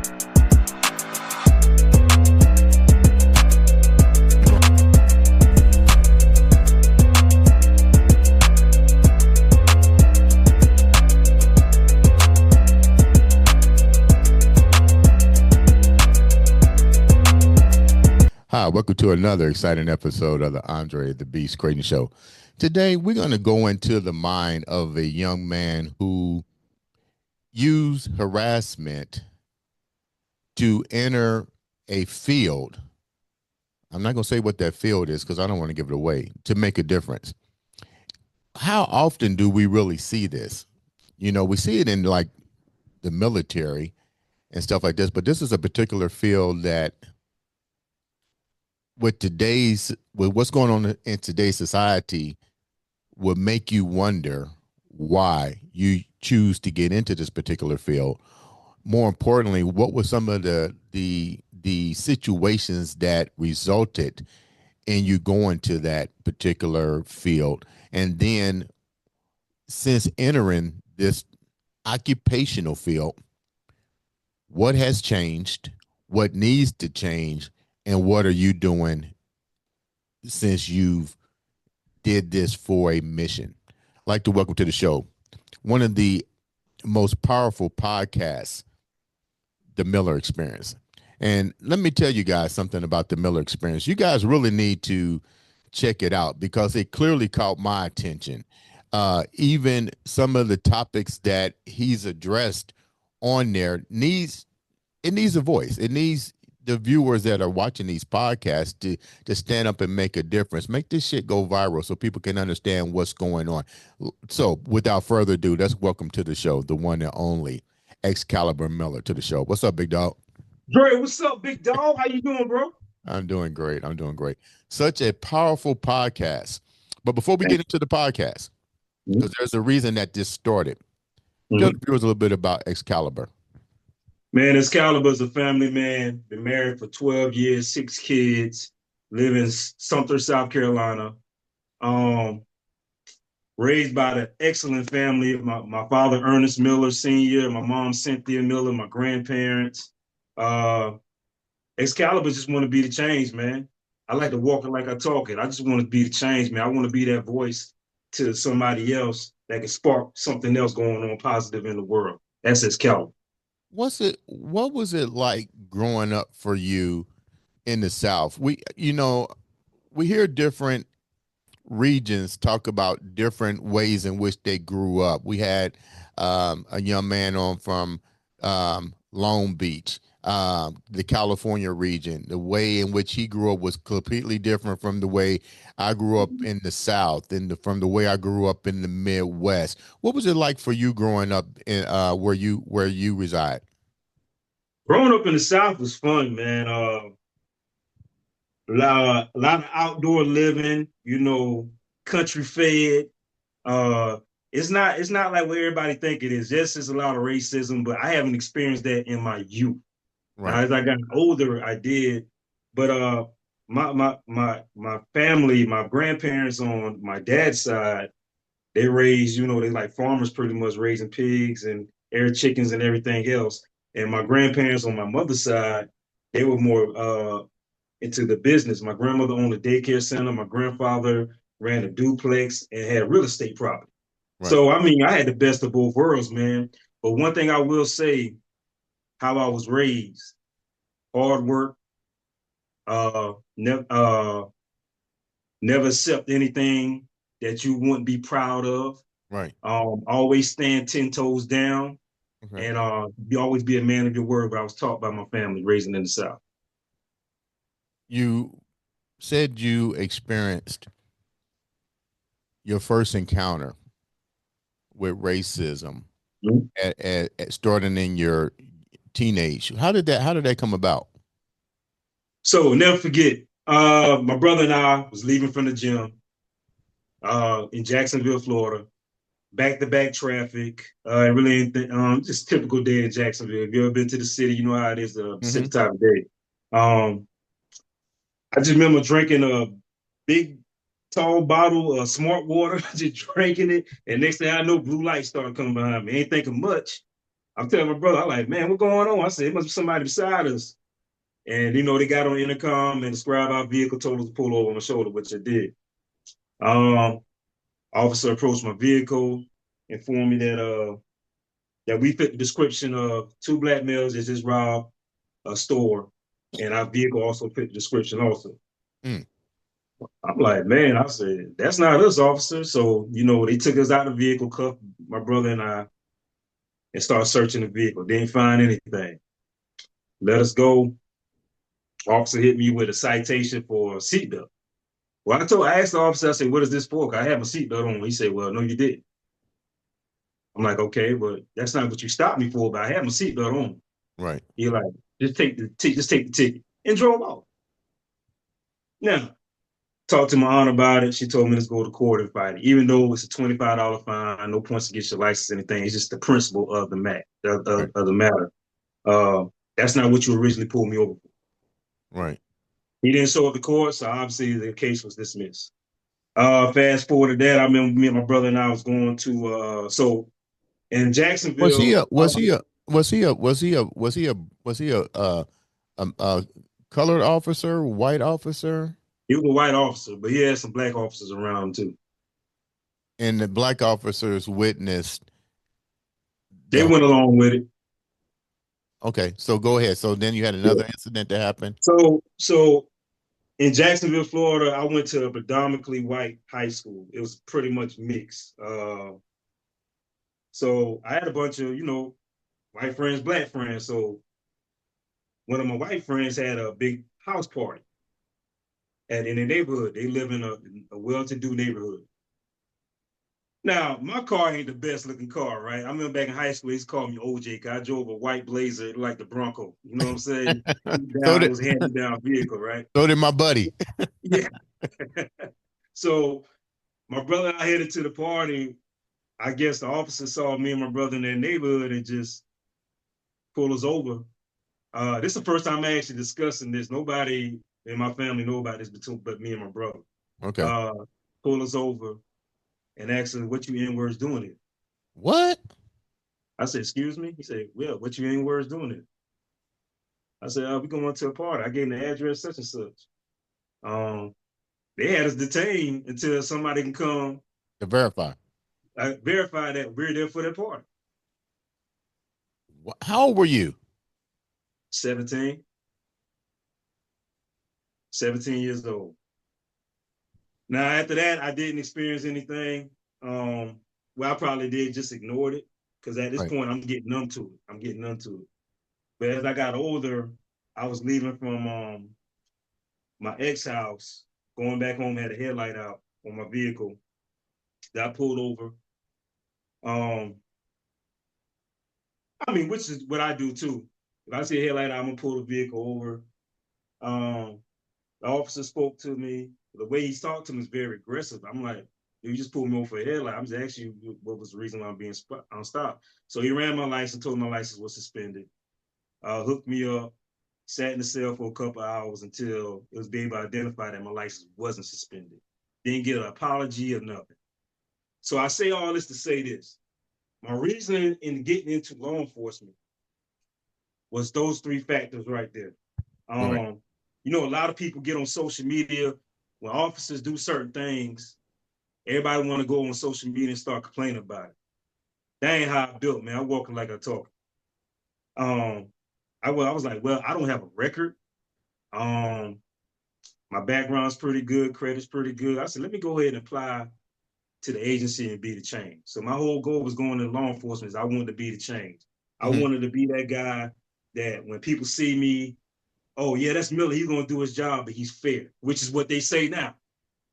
Hi, welcome to another exciting episode of the Andre The Beast Crayton Show. Today, we're going to go into the mind of a young man who used harassment to enter a field. I'm not going to say what that field is because I don't want to give it away, to make a difference. How often do we really see this? You know, we see it in like the military and stuff like this, but this is a particular field that with what's going on in today's society would make you wonder why you choose to get into this particular field. More importantly, what were some of the situations that resulted in you going to that particular field? And then since entering this occupational field, what has changed? What needs to change? And what are you doing since you've did this for a mission? I'd like to welcome to the show one of the most powerful podcasts, The Miller Experience. And let me tell you guys something about The Miller Experience. You guys really need to check it out because it clearly caught my attention. Even some of the topics that he's addressed on there needs a voice. It needs the viewers that are watching these podcasts to stand up and make a difference. Make this shit go viral so people can understand what's going on. So without further ado, let's welcome to the show the one and only Xcalibur Miller to the show. What's up, big dog? Dre, what's up, big dog? How you doing, bro? I'm doing great. Such a powerful podcast. But before we get into the podcast, because there's a reason that this started, tell the viewers a little bit about Xcalibur. Man, Xcalibur's a family man. Been married for 12 years, 6 kids. Live in Sumter, South Carolina. Raised by the excellent family. My father, Ernest Miller Sr., my mom, Cynthia Miller, my grandparents. Xcalibur just want to be the change, man. I like to walk it like I talk it. I just want to be the change, man. I want to be that voice to somebody else that can spark something else going on positive in the world. That's Xcalibur. What was it like growing up for you in the South? We hear different regions talk about different ways in which they grew up. We had a young man on from Long Beach, the California region. The way in which he grew up was completely different from the way I grew up in the South and from the way I grew up in the Midwest. What was it like for you growing up in where you reside? Growing up in the South was fun, man. A lot of outdoor living, country fed. It's not like what everybody think it is. Yes, there's a lot of racism, but I haven't experienced that in my youth. Right. As I got older, I did. But my family, my grandparents on my dad's side, they raised, they like farmers pretty much raising pigs and air chickens and everything else. And my grandparents on my mother's side, they were more into the business. My grandmother owned a daycare center. My grandfather ran a duplex and had real estate property. Right. So, I mean, I had the best of both worlds, man. But one thing I will say, how I was raised, hard work, never accept anything that you wouldn't be proud of. Right. Always stand 10 toes down. Okay. And always be a man of your word. But I was taught by my family raising in the South. You said you experienced your first encounter with racism at starting in your teenage. How did that come about? So never forget, my brother and I was leaving from the gym in Jacksonville, Florida. Back-to-back traffic, really anything, just typical day in Jacksonville. If you ever been to the city, you know how it is, same type of day. I just remember drinking a big, tall bottle of smart water, just drinking it, and next thing I know, blue lights started coming behind me. Ain't thinking much, I'm telling my brother, I'm like, man, what's going on? I said, it must be somebody beside us. And they got on intercom and described our vehicle, told us to pull over my shoulder, which I did. Um, Officer approached my vehicle, informed me that we fit the description of two black males that just robbed a store, and our vehicle also fit the description also. Mm, I'm like, man, I said, that's not us, officer. So, they took us out of the vehicle, cuffed my brother and I, and started searching the vehicle. Didn't find anything. Let us go. Officer hit me with a citation for a seatbelt. Well, I asked the officer, I said, what is this for? I have a seatbelt on. He said, well, no, you didn't. I'm like, okay, but that's not what you stopped me for, but I have my seatbelt on. right. He like, just take the ticket and drove off. Now, talked to my aunt about it. She told me let's go to court and fight it. Even though it's a $25 fine, no points to get your license, anything. It's just the principle of Right. the matter. That's not what you originally pulled me over for. Right. He didn't show up to court, so obviously the case was dismissed. Fast forward to that, I remember me and my brother and I was going to so in Was he Jacksonville. a was he a was he a was he a was he a was he a colored officer, white officer? He was a white officer, but he had some black officers around him too. And the black officers witnessed They the went along with it. okay, so go ahead. So then you had Yeah. another incident that happened. So in Jacksonville, Florida, I went to a predominantly white high school. It was pretty much mixed. So I had a bunch of, white friends, black friends. So one of my white friends had a big house party in the neighborhood. They live in a well-to-do neighborhood. Now, my car ain't the best looking car, right? I remember back in high school, he's called me OJ, 'cause I drove a white Blazer like the Bronco. You know what I'm saying? so It did was a hand-me-down vehicle, right? so did my buddy. Yeah. So my brother and I headed to the party. I guess the officer saw me and my brother in their neighborhood and just pulled us over. This is the first time I'm actually discussing this. Nobody in my family know about this but me and my brother. Okay. Uh, pulled us over and asked us, what you N-words doing it? What? I said, excuse me? He said, well, what you N-words doing it? I said, we going to a party. I gave him the address such and such. Um, they had us detained until somebody can come To verify. verify that we're there for that party. How old were you? 17, 17 years old. Now, after that, I didn't experience anything. Well, I probably did, just ignored it. Because at this Right. point, I'm getting numb to it. I'm getting numb to it. But as I got older, I was leaving from my ex house, going back home, had a headlight out on my vehicle. That I pulled over. Um, I mean, which is what I do too. If I see a headlight out, I'm gonna pull the vehicle over. Um, the officer spoke to me. The way he talked to me is very aggressive. I'm like, you just pulled me over for a headlight. I'm just asking you what was the reason why I'm being stopped. So he ran my license, told me my license was suspended, hooked me up, sat in the cell for a couple of hours until it was able to identify that my license wasn't suspended. Didn't get an apology or nothing. So I say all this to say this. My reasoning in getting into law enforcement was those three factors right there. Right. Um, a lot of people get on social media when officers do certain things. Everybody want to go on social media and start complaining about it. That ain't how I built, man. I'm walking like I talk. Um, I was like, well, I don't have a record. Um, my background's pretty good, credit's pretty good. I said, let me go ahead and apply to the agency and be the change. So my whole goal was going into law enforcement is I wanted to be the change. I Mm-hmm. wanted to be that guy that when people see me, oh yeah, that's Miller. He's gonna do his job, but he's fair, which is what they say now.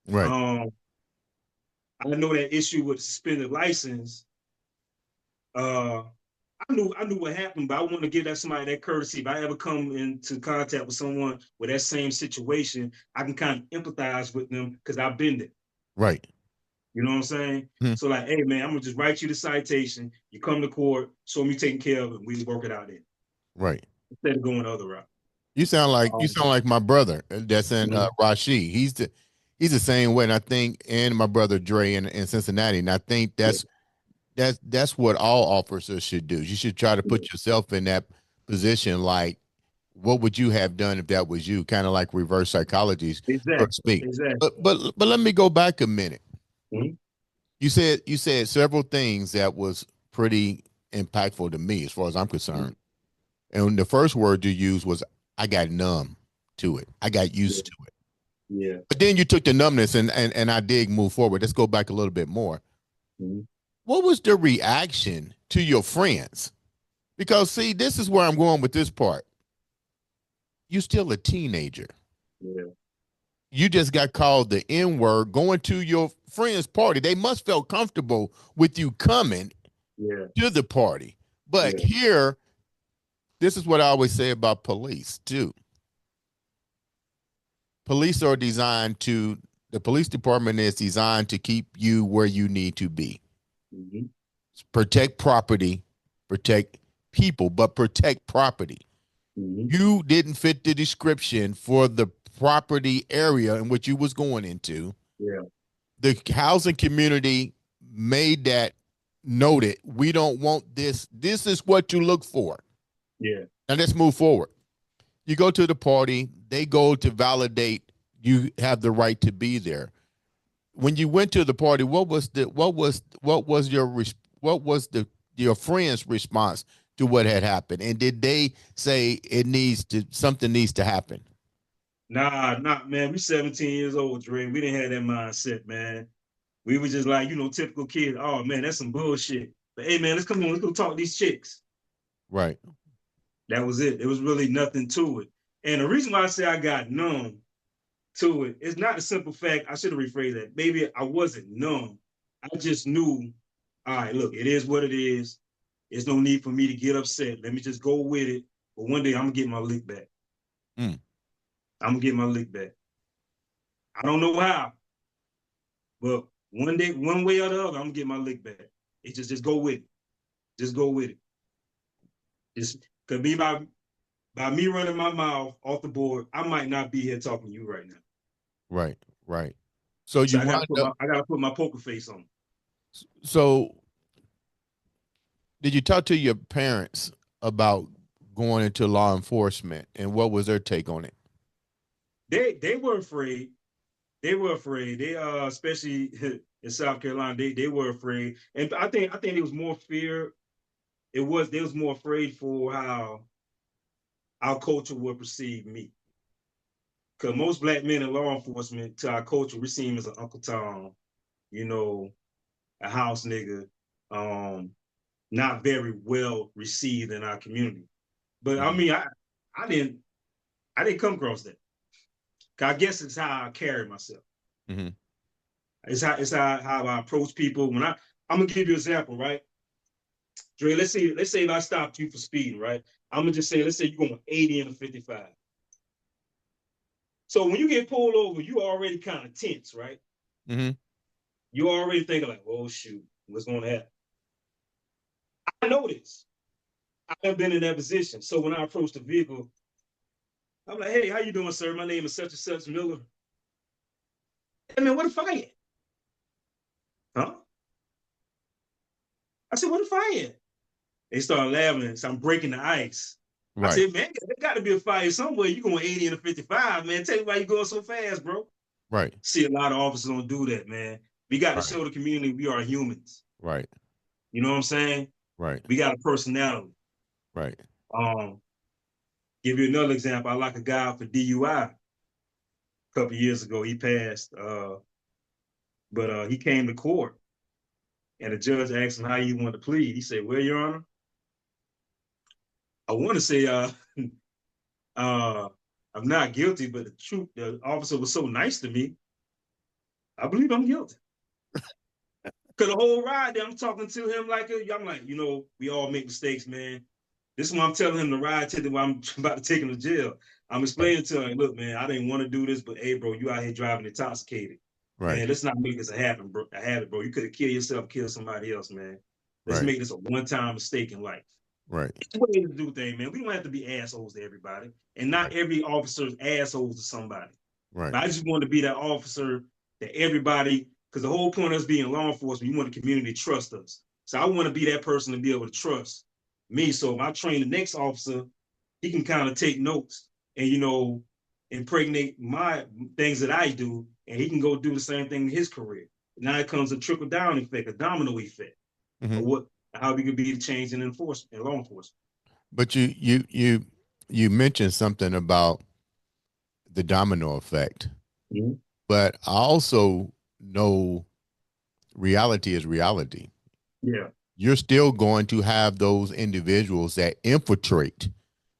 Right. Um, I know that issue with suspended license. Uh, I knew what happened, but I want to give that somebody that courtesy. If I ever come into contact with someone with that same situation, I can kind of empathize with them because I've been there. Right. You know what I'm saying? Mm-hmm. So like, hey man, I'm gonna just write you the citation. You come to court, show me taking care of it, we work it out there Right. instead of going the other route. You sound like my brother that's in Mhm. Rashi. He's the same way, and I think, and my brother Dre in Cincinnati, and I think Yeah. That's what all officers should do. You should try to Yeah, put yourself in that position. Like, what would you have done if that was you? Kind of like reverse psychology, so to exactly, speak. exactly. But let me go back a minute. Mhm. You said several things that was pretty impactful to me as far as I'm Mhm. concerned. And the first word you used was I got numb to it. I got Yeah, used to it. yeah. But then you took the numbness and I did move forward. Let's go back a little bit more. Mhm. What was the reaction to your friends? Because see, this is where I'm going with this part. You're still a teenager. Yeah, You just got called the N word going to your friend's party. They must feel comfortable with you coming yeah, to the party. But yeah. here, this is what I always say about police too. Police are designed to, the police department is designed to keep you where you need to be. Mhm. Protect property, protect people, but protect property. Mhm. You didn't fit the description for the property area in which you was going into. Yeah, The housing community made that noted. We don't want this. This is what you look for. yeah. Now let's move forward. You go to the party, they go to validate you have the right to be there. When you went to the party, what was your friend's response to what had happened? And did they say something needs to happen? Nah, nah, man. We 17 years old, Dre. We didn't have that mindset, man. We were just like, typical kid. Oh man, that's some bullshit. But hey, man, let's come on. Let's go talk to these chicks. Right. That was it. There was really nothing to it. And the reason why I say I got numb to it is not the simple fact. I should have rephrased that. Maybe I wasn't numb. I just knew. All right, look, it is what it is. There's no need for me to get upset. Let me just go with it. But one day I'm gonna get my lick back. Mm. I'm gonna get my lick back. I don't know how, but one day, one way or the other, I'm gonna get my lick back. It just go with it. Just go with it. Just could be by me running my mouth off the board, I might not be here talking to you right now. Right. Right. So So you wind up. I gotta put my poker face on. So did you talk to your parents about going into law enforcement, and what was their take on it? They were afraid. They were afraid. They especially in South Carolina, they were afraid. And I think it was more fear. They was more afraid for how our culture would perceive me. Because most black men in law enforcement, to our culture, we see him as an Uncle Tom, you know, a house nigga, um, not very well received in our community. But I Mm-hmm. mean, I didn't I didn't come across that. I guess it's how I carry myself. Mm-hmm. It's how I approach people. I'm gonna give you an example, right? Dre, let's say if I stopped you for speeding, right? I'm gonna just say, let's say you're going 80 and a 55. So when you get pulled over, you already kind of tense, right? Mm-hmm. You already thinking like, oh shoot, what's gonna happen? I know this. I've been in that position. So when I approach the vehicle, I'm like, hey, how you doing, sir? My name is such and such Miller. Hey man, what if I at? Huh? I said, what if I at? They start laughing. So I'm breaking the ice. I Right. said, man, there got to be a fire somewhere. You going 80 and a 55, man. Tell me why you going so fast, bro. Right. See, a lot of officers don't do that, man. We got to Right. show the community we are humans. Right. You know what I'm saying? Right. We got a personality. Right. Um, give you another example. I like a guy for DUI a couple years ago. He passed, but he came to court, and the judge asked him how he wanted to plead. He said, "Well, Your Honor, I want to say uh, I'm not guilty, but the officer was so nice to me. I believe I'm guilty." Cause the whole ride there, I'm talking to him I'm like, we all make mistakes, man. This is why I'm telling him to ride to the while I'm about to take him to jail. I'm Right. explaining to him, look, man, I didn't want to do this, but hey, bro, you out here driving intoxicated. Right. Man, let's not make this a habit, bro. You could have killed yourself, killed somebody else, man. Let's Right. make this a one-time mistake in life. Right. It's the way to do things, man. We don't have to be assholes to everybody. And not Right. every officer is assholes to somebody. Right. But I just want to be that officer that everybody, because the whole point of us being law enforcement, you want the community to trust us. So I want to be that person to be able to trust me. So if I train the next officer, he can kind of take notes and impregnate my things that I do, and he can go do the same thing in his career. Now it comes a trickle down effect, a domino effect of Hmm. what how we could be the change in enforcement and law enforcement. But you mentioned something about the domino effect, Mhm. but I also know reality is reality. Yeah, You're still going to have those individuals that infiltrate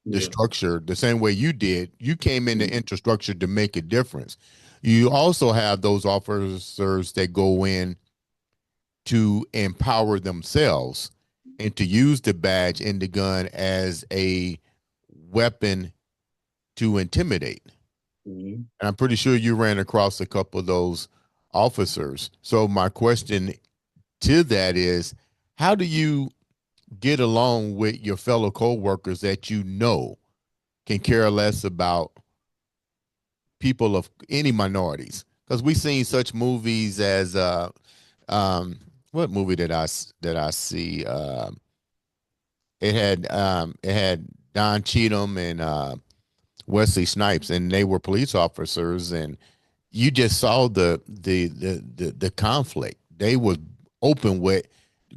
the yeah, structure the same way you did. You came into mhm, infrastructure to make a difference. You also have those officers that go in to empower themselves and to use the badge and the gun as a weapon to intimidate. mhm. And I'm pretty sure you ran across a couple of those officers. So my question to that is, how do you get along with your fellow co-workers that you know can care less about people of any minorities? Because we've seen such movies as um, what movie did I see? It had Don Cheadle and Wesley Snipes, and they were police officers, and you just saw the conflict. They was open with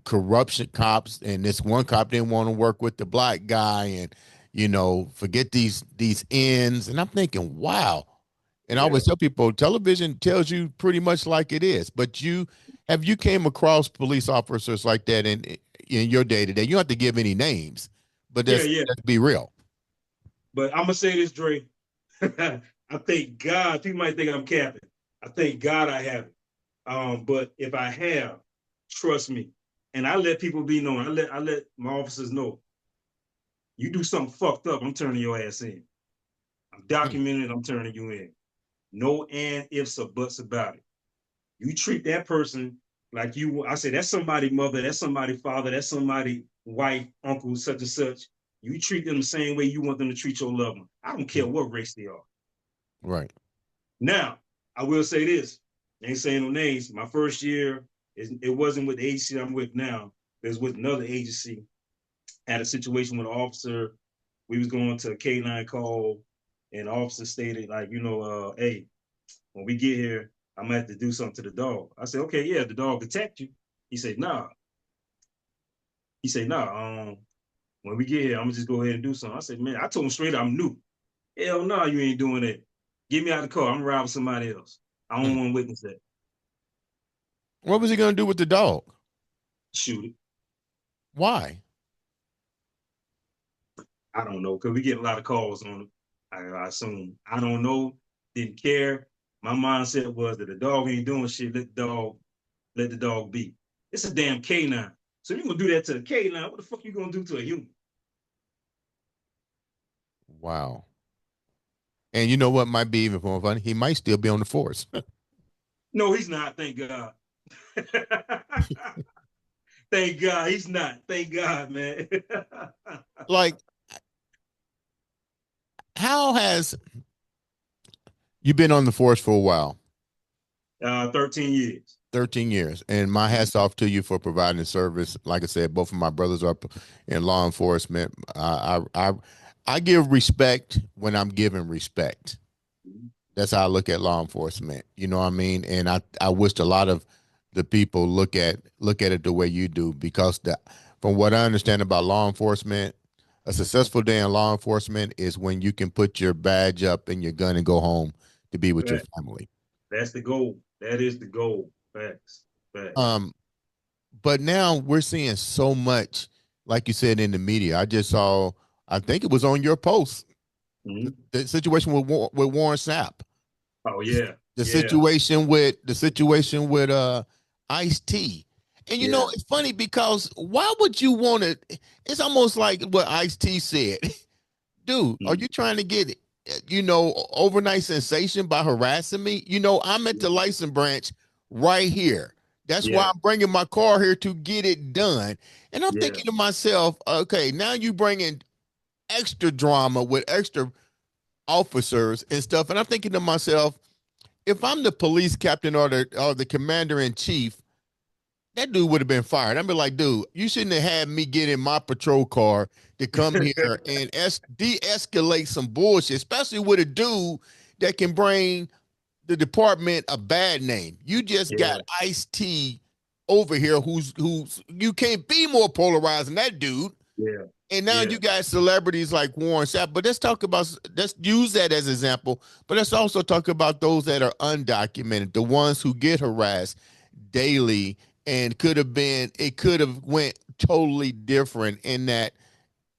corruption cops, and this one cop didn't want to work with the black guy, and forget these ends. And I'm thinking, wow. And I Yeah, always tell people, television tells you pretty much like it is. But you came across police officers like that in your day to day? You don't have to give any names, but yeah, let's yeah. let's be real. But I'm gonna say this, Dre. I thank God. People might think I'm capping. I thank God I have it. But if I have, trust me, and I let people be known. I let my officers know. You do something fucked up, I'm turning your ass in. I'm Mm. documenting. I'm turning you in. No and ifs or buts about it. You treat that person like you. I say that's somebody mother. That's somebody father. That's somebody wife, uncle, such and such. You treat them the same way you want them to treat your loved one. I don't care Mm. what race they are. Right. Now, I will say this. I ain't saying no names. My first year, it wasn't with the agency I'm with now. It was with another agency. Had a situation with an officer. We was going to a K9 call, and the officer stated, like, hey, when we get here, I'm gonna have to do something to the dog. I said, okay, yeah, the dog attacked you. He said, nah. He said, nah. When we get here, I'm gonna just go ahead and do something. I said, man, I told him straight, I'm new. Hell no, you ain't doing that. Get me out of the car. I'm robbing somebody else. I don't Mm. want to witness that. What was he going to do with the dog? Shoot it. Why? I don't know, because we get a lot of calls on it. I assume. I don't know. Didn't care. My mindset was that the dog ain't doing shit. Let the dog be. It's a damn canine. So if you're gonna do that to a canine, what the fuck you gonna do to a human? Wow. And you know what might be even more funny? He might still be on the force. No, he's not. Thank God. Thank God he's not. Thank God, man. Like, how has you been on the force for a while? 13 years. 13 years. And my hats off to you for providing service. Like I said, both of my brothers are in law enforcement. I give respect when I'm giving respect. That's how I look at law enforcement. You know what I mean? And I wished a lot of the people look at it the way you do, because from what I understand about law enforcement, a successful day in law enforcement is when you can put your badge up and your gun and go home to be with your Right. family. That's the goal. That is the goal. Facts. Facts. Um, but now we're seeing so much, like you said, in the media. I just saw, I think it was on your post, Mhm. the situation with Warren Sapp, Oh yeah. the Yeah. situation with Ice T. And Yeah. it's funny because why would you want to? It's almost like what Ice T said, dude. Are Mhm. you trying to get overnight sensation by harassing me? I'm at the license branch right here. That's why Yeah. I'm bringing my car here to get it done. And I'm Yeah. thinking to myself, okay, now you bring in extra drama with extra officers and stuff. And I'm thinking to myself, if I'm the police captain or the commander in chief, that dude would have been fired. I'd be like, dude, you shouldn't have had me get in my patrol car to come here and de-escalate some bullshit, especially with a dude that can bring the department a bad name. You just got Yeah, Ice-T over here who's you can't be more polarizing that dude. yeah, And now yeah. you got celebrities like Warren Sapp. But let's use that as an example. But let's also talk about those that are undocumented, the ones who get harassed daily, and it could have went totally different in that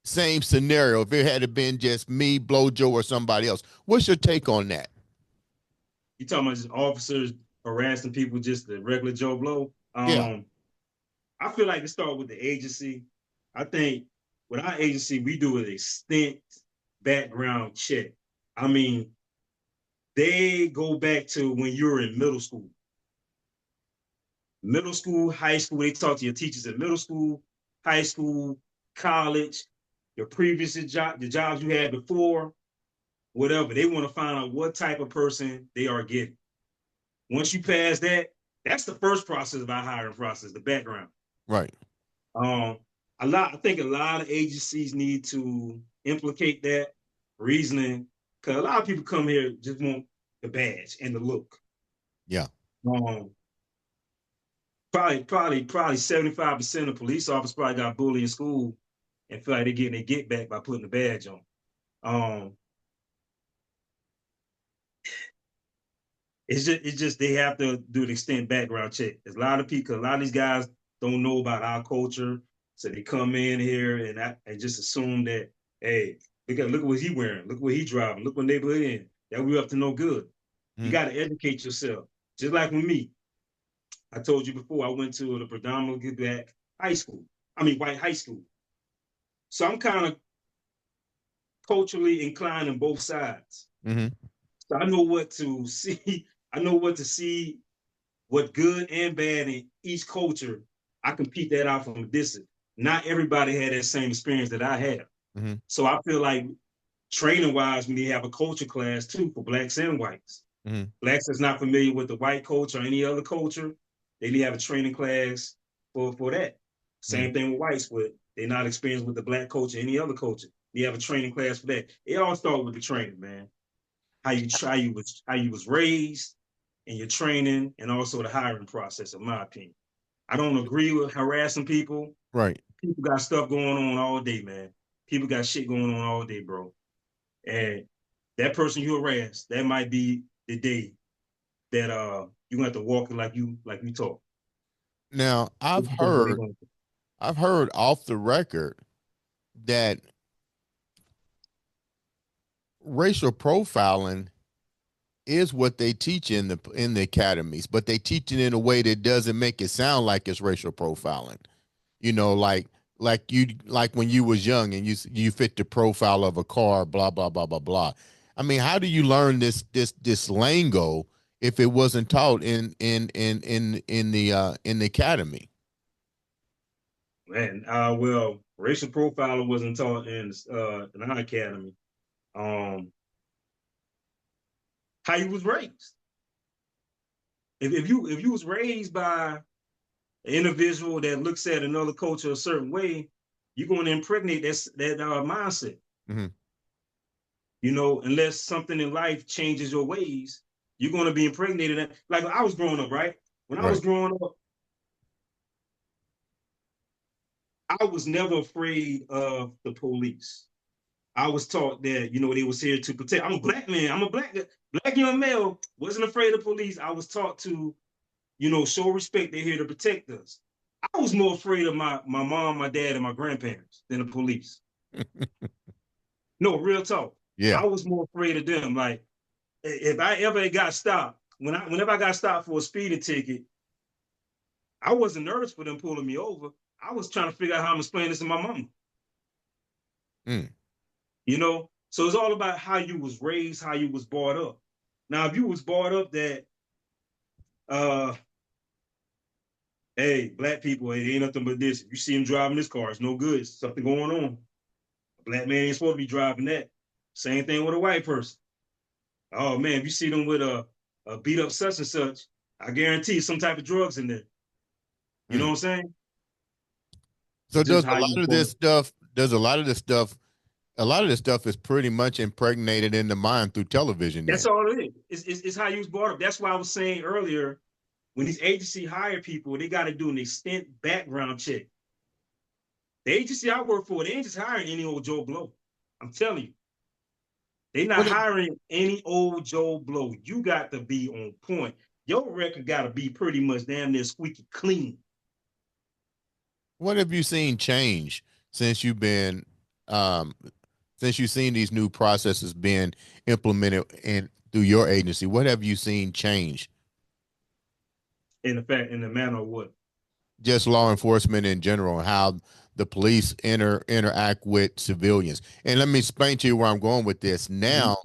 same scenario if it had been just me, Blojo, or somebody else. What's your take on that? You talking about just officers harassing people, just the regular Joe Blow? Yeah. I feel like it start with the agency. I think with our agency, we do an extent background check. I mean, they go back to when you were in middle school, high school. They talk to your teachers in middle school, high school, college, your previous job, the jobs you had before, whatever. They want to find out what type of person they are getting. Once you pass that, that's the first process of our hiring process, the background. Right. Um, I think a lot of agencies need to implicate that reasoning because a lot of people come here just want the badge and the look. Yeah. Um, probably 75% of police officers probably got bullied in school and feel like they're getting their get back by putting the badge on. Um, it's just they have to do the extent background check. There's a lot of these guys don't know about our culture, so they come in here and just assume that, hey, look at what he wearing, look what he driving, look what neighborhood in. That we up to no good. You Mm-hmm. got to educate yourself. Just like with me, I told you before, I went to the predominantly black high school. I mean white high school. So I'm kind of culturally inclined on both sides. Mm-hmm. So I know what to see. I know what to see what good and bad in each culture, I can peep that out from a distance. Not everybody had that same experience that I have. Mm-hmm. So I feel like training wise, we need to have a culture class too for blacks and whites. Mm-hmm. Blacks that's not familiar with the white culture or any other culture, they need to have a training class for that. Mm-hmm. Same thing with whites, but they're not experienced with the black culture, any other culture. You have a training class for that. It all starts with the training, man. How you was raised and your training and also the hiring process, in my opinion. I don't agree with harassing people. Right. People got stuff going on all day, man. People got shit going on all day, bro. And that person you harass, that might be the day that you're gonna have to walk it like you talk. Now, That's what they gonna do. I've heard off the record that racial profiling is what they teach in the academies, but they teach it in a way that doesn't make it sound like it's racial profiling. You know, like when you was young and you fit the profile of a car, blah blah blah blah blah. I mean, how do you learn this lingo if it wasn't taught in the academy? Man, well, racial profiling wasn't taught in our academy. Um, how you was raised. If you was raised by an individual that looks at another culture a certain way, you're going to impregnate that mindset. Hmm. Unless something in life changes your ways, you're going to be impregnated. Like when I was growing up, right? When I was Right. growing up, I was never afraid of the police. I was taught that they was here to protect. I'm a black man. I'm a black young male. Wasn't afraid of police. I was taught to show respect. They're here to protect us. I was more afraid of my mom, my dad, and my grandparents than the police. No, real talk. Yeah. I was more afraid of them. Like if I ever got stopped, whenever I got stopped for a speeding ticket, I wasn't nervous for them pulling me over. I was trying to figure out how I'm explaining this to my mama. Mm. So it's all about how you was raised, how you was brought up. Now, if you was brought up that, uh, hey, black people, it ain't nothing but this. If you see him driving this car, it's no good. It's something going on. A black man ain't supposed to be driving that. Same thing with a white person. Oh man, if you see them with a beat up such and such, I guarantee some type of drugs in there. You know Mm. what I'm saying? So It's does just a how lot you of going. this stuff, does a lot of this stuff is pretty much impregnated in the mind through television That's then. all it is. It's how you was brought up. That's why I was saying earlier, when these agency hire people, they got to do an extent background check. The agency I work for, they ain't just hiring any old Joe Blow. I'm telling you, they not What have, hiring any old Joe Blow. You got to be on point. Your record got to be pretty much damn near squeaky clean. what have you seen change since you've been um since you've seen these new processes being implemented in through your agency? What have you seen change? In the manner of what? Just law enforcement in general, how the police interact with civilians. And let me explain to you where I'm going with this. Mm-hmm. Now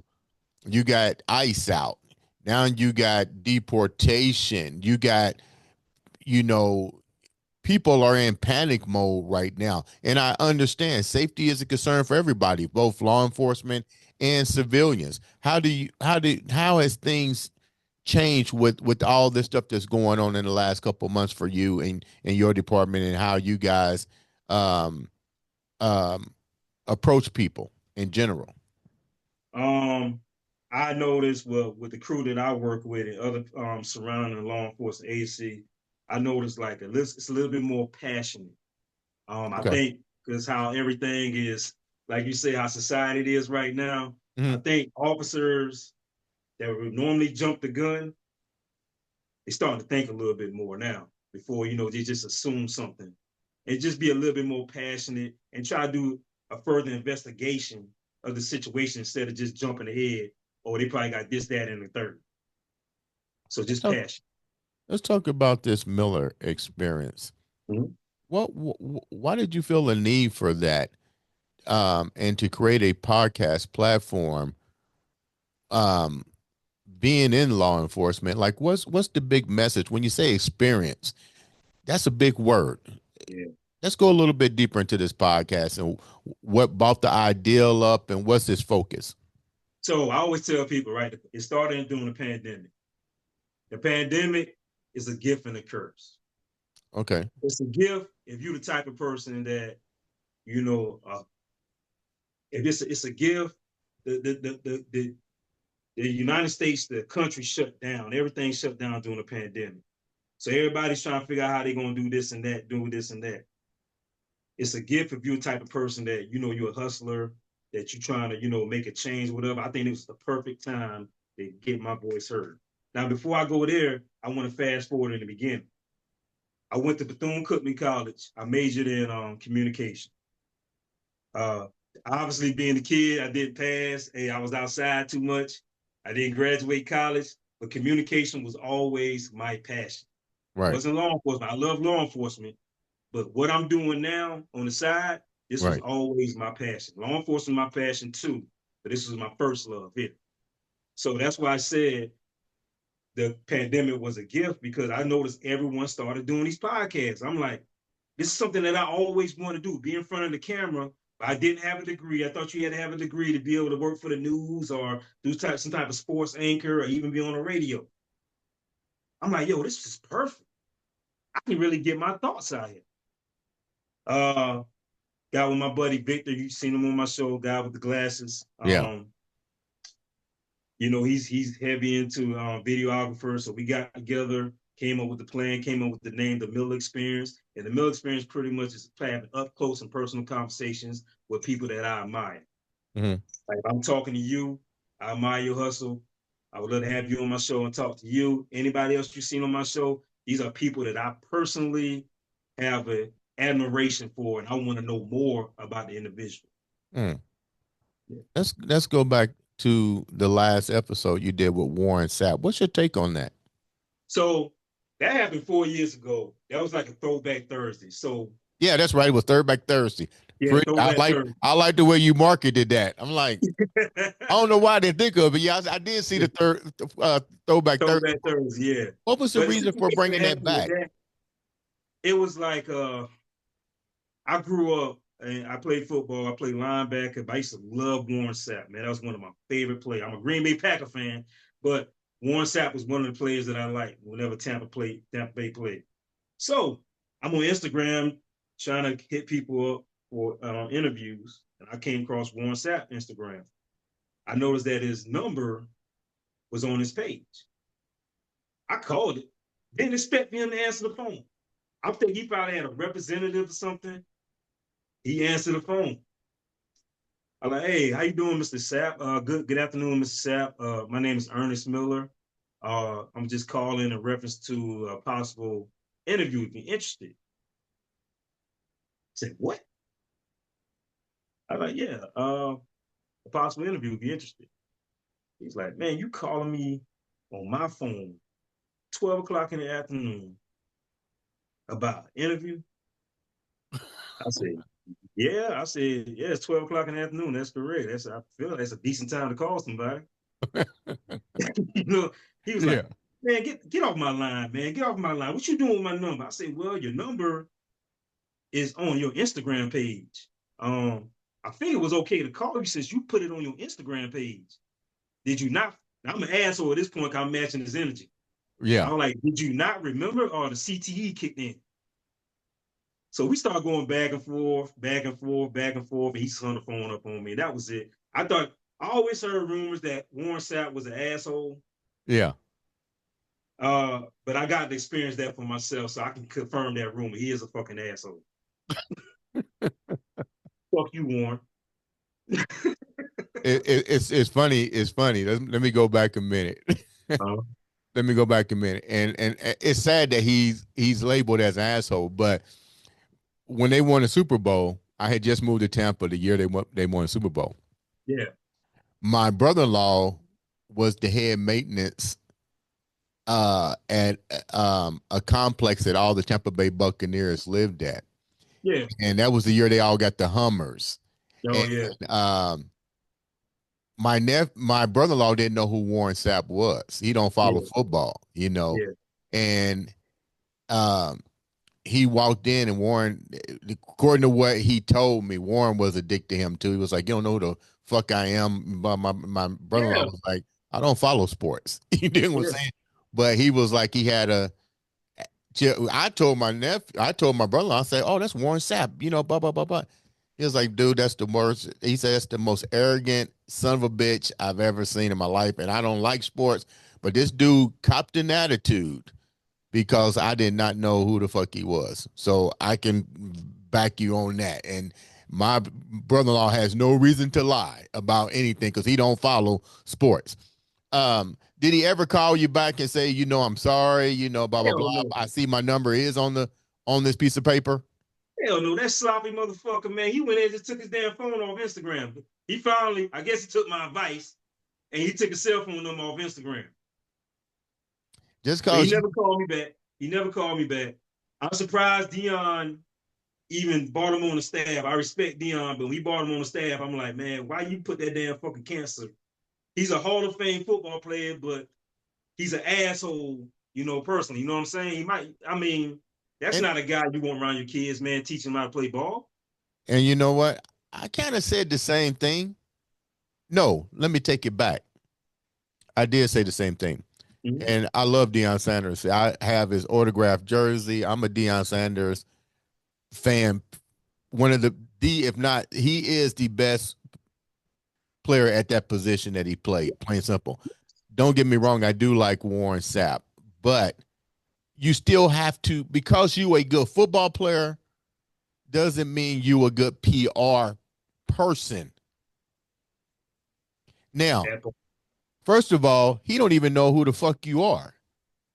you got ICE out. Now you got deportation. You got, you know, people are in panic mode right now. And I understand safety is a concern for everybody, both law enforcement and civilians. How has things changed with all this stuff that's going on in the last couple of months for you and your department, and how you guys um um approach people in general? Um, I noticed, well, with the crew that I work with and other surrounding law enforcement agency, I noticed like it's a little bit more passionate. I Okay. think because how everything is, like you say, how society is right now. I Hmm. think officers that would normally jump the gun, they starting to think a little bit more now before they just assume something, and just be a little bit more passionate and try to do a further investigation of the situation instead of just jumping ahead. Oh, they probably got this, that, and the third. So let's just talk passion. let's talk about this Miller experience. Mhm. Why did you feel a need for that, and to create a podcast platform, um being in law enforcement? Like, what's the big message when you say experience? That's a big word. Yeah. Let's go a little bit deeper into this podcast and what brought the ideal up and what's its focus. So I always tell people, right? It started during the pandemic. The pandemic is a gift and a curse. Okay. It's a gift if you're the type of person that you know. If it's a gift, the the the the, the the United States, the country shut down. Everything shut down during the pandemic. So everybody's trying to figure out how they're gonna do this and that, do this and that. It's a gift if you're the type of person that you're a hustler, that you're trying to make a change, whatever. I think it was the perfect time to get my voice heard. Now, before I go there, I want to fast forward in the beginning. I went to Bethune-Cookman College. I majored in communication. Uh, Obviously, being a kid, I didn't pass. Hey, I was outside too much. I didn't graduate college, but communication was always my passion. Right. Wasn't law enforcement. I love law enforcement, but what I'm doing now on the side, this was Right. always my passion. Law enforcement, my passion too, but this was my first love here. So that's why I said the pandemic was a gift, because I noticed everyone started doing these podcasts. I'm like, this is something that I always want to do, be in front of the camera. But I didn't have a degree. I thought you had to have a degree to be able to work for the news or do some type of sports anchor or even be on the radio. I'm like, yo, this is perfect. I can really get my thoughts out here. Uh, Guy with my buddy Victor, you've seen him on my show, guy with the glasses. Yeah. He's heavy into videographer. So we got together, came up with the plan, came up with the name, the Mill Experience. And the Mill Experience pretty much is having up close and personal conversations with people that I admire. Hmm. Like if I'm talking to you, I admire your hustle. I would love to have you on my show and talk to you. Anybody else you've seen on my show, these are people that I personally have an admiration for, and I want to know more about the individual. Mm. Yeah. Let's go back to the last episode you did with Warren Sapp. What's your take on that? So that happened 4 years ago. That was like a throwback Thursday. So Yeah, that's right. It was Third Back Thursday. yeah, throwback Thursday. I like the way you marketed that. I'm like, I don't know why I didn't think of it. Yeah, I did see the Throwback Thursday. Throwback Thursday, yeah. What was the But the reason for situation bringing that that happened with back? that, it was like I grew up and I played football. I played linebacker, but I used to love Warren Sapp, man. That was one of my favorite players. I'm a Green Bay Packer fan, but Warren Sapp was one of the players that I liked whenever Tampa Bay played. So I'm on Instagram trying to hit people up for interviews, and I came across Warren Sapp Instagram. I noticed that his number was on his page. I called it. Didn't expect him to answer the phone. I'm thinking he probably had a representative or something. He answered the phone. I'm like, hey, how you doing, Mr. Sapp? Good afternoon, Mr. Sapp. My name is Ernest Miller. I'm just calling in reference to a possible interview if you're interested. I said, what? I'm like, yeah, a possible interview if you're interested. He's like, man, you calling me on my phone 12 o'clock in the afternoon about an interview? I said, yeah. I said, yeah, it's 12 o'clock in the afternoon. That's correct. I feel like that's a decent time to call somebody. You know, he was Yeah. like, man, get off my line, man. Get off my line. What you doing with my number? I said, well, your number is on your Instagram page. I think it was okay to call you since you put it on your Instagram page. Did you not? I'm an asshole at this point. I'm matching his energy. Yeah. I'm like, did you not remember? Or the CTE kicked in. So we started going back and forth, back and forth, back and forth, and he hung the phone up on me. That was it. I always heard rumors that Warren Sapp was an asshole. Yeah. But I got to experience that for myself, so I can confirm that rumor. He is a fucking asshole. Fuck you, Warren. It's funny. It's funny. Let me go back a minute. Uh, Let me go back a minute. And it's sad that he's labeled as an asshole, but when they won the Super Bowl, I had just moved to Tampa the year they won the Super Bowl. yeah, My brother-in-law was the head maintenance at a complex that all the Tampa Bay Buccaneers lived at. yeah. And that was the year they all got the Hummers. Oh, yeah, And my brother-in-law didn't know who Warren Sapp was. He don't follow yeah, football. yeah, And um, he walked in and Warren, according to what he told me, Warren was a dick to him too. He was like, "You don't know who the fuck I am." But my brother-in-law yeah, was like, "I don't follow sports." You know what I'm yeah, saying? But he was like, he had a. I told my brother, I said, "Oh, that's Warren Sapp," blah blah blah blah. He was like, "Dude, that's the worst." He said, "That's the most arrogant son of a bitch I've ever seen in my life." And I don't like sports, but this dude copped an attitude because I did not know who the fuck he was. So I can back you on that. And my brother-in-law has no reason to lie about anything because he don't follow sports. Did he ever call you back and say, I'm sorry, blah blah blah? Hell no. I see my number is on this piece of paper. Hell no. That sloppy motherfucker, man. He went in and just took his damn phone off Instagram. He finally, I guess he took my advice and he took his cell phone number off Instagram. Just But he cause you never called me back. He never called me back. I'm surprised Dion even brought him on the staff. I respect Dion, but when he brought him on the staff, I'm like, man, why you put that damn fucking cancer? He's a Hall of Fame football player, but he's an asshole, personally. You know what I'm saying? That's and not a guy you want around your kids, man, teaching them how to play ball. and you know what? I kind of said the same thing. No, let me take it back. I did say the same thing. Mm-hmm. And I love Deion Sanders. I have his autographed jersey. I'm a Deion Sanders fan. One of if not, he is the best player at that position that he played, plain simple. Don't get me wrong, I do like Warren Sapp, but you still have to, because you a good football player, doesn't mean you a good PR person. Now, first of all, he don't even know who the fuck you are.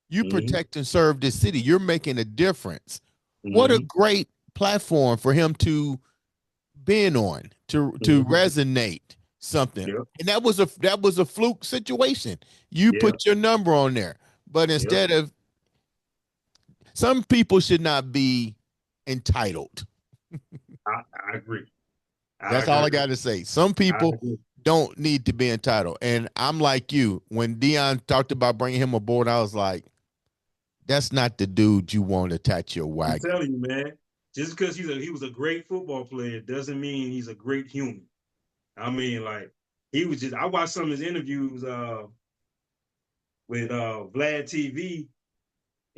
You Mm-hmm. protect and serve this city. You're making a difference. What a Mm-hmm. great platform for him to been on to Mm-hmm. resonate something. Yep. And that was a fluke situation. You Yeah. put your number on there. But Yep. instead of, some people should not be entitled. I agree. I That's all I agree. got to say. Some I people agree. don't need to be entitled. And I'm like you. When Deion talked about bringing him aboard, I was like, that's not the dude you want to attach your I'm wagon. telling you, man. Just because he was a great football player doesn't mean he's a great human. Like he was just. I watched some of his interviews with Vlad TV,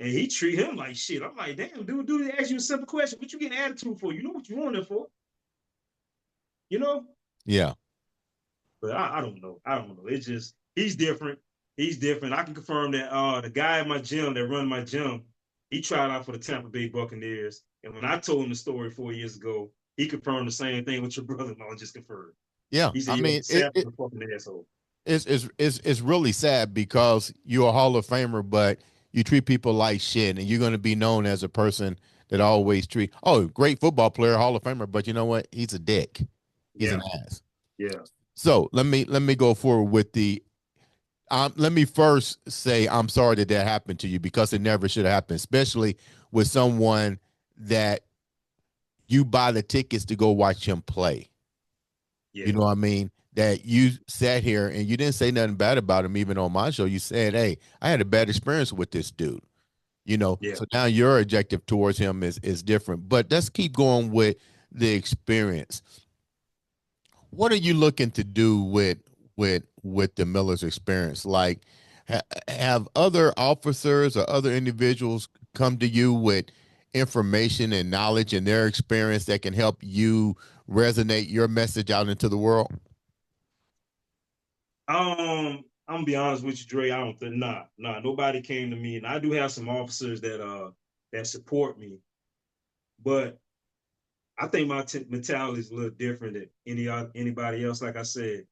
And he treat him like shit. I'm like, damn, dude, ask you a simple question. What you getting attitude for? You know what you want it for? You know? Yeah. But I don't know. I don't know. It's just he's different. He's different. I can confirm that the guy at my gym that run my gym, he tried out for the Tampa Bay Buccaneers. And when I told him the story 4 years ago, he confirmed the same thing with your brother-in-law just confirmed. Yeah. He said, I "Yeah, mean, Sap is a fucking asshole." it's really sad because you're a Hall of Famer, but you treat people like shit, and you're going to be known as a person that always treat. Oh, great football player, Hall of Famer, but you know what? He's a dick. He's an Yeah, ass. yeah, So let me go forward with the. Let me first say I'm sorry that that happened to you because it never should have happened, especially with someone that you buy the tickets to go watch him play. You yeah, know what I mean? That you sat here and you didn't say nothing bad about him, even on my show. You said, "Hey, I had a bad experience with this dude." You know, yeah. so now your objective towards him is different. But let's keep going with the experience. What are you looking to do with the Miller's experience? Like, have other officers or other individuals come to you with information and knowledge and their experience that can help you resonate your message out into the world? I'm gonna be honest with you, Dre. I don't think nobody came to me, and I do have some officers that support me, but I think my mentality is a little different than anybody else. Like I said,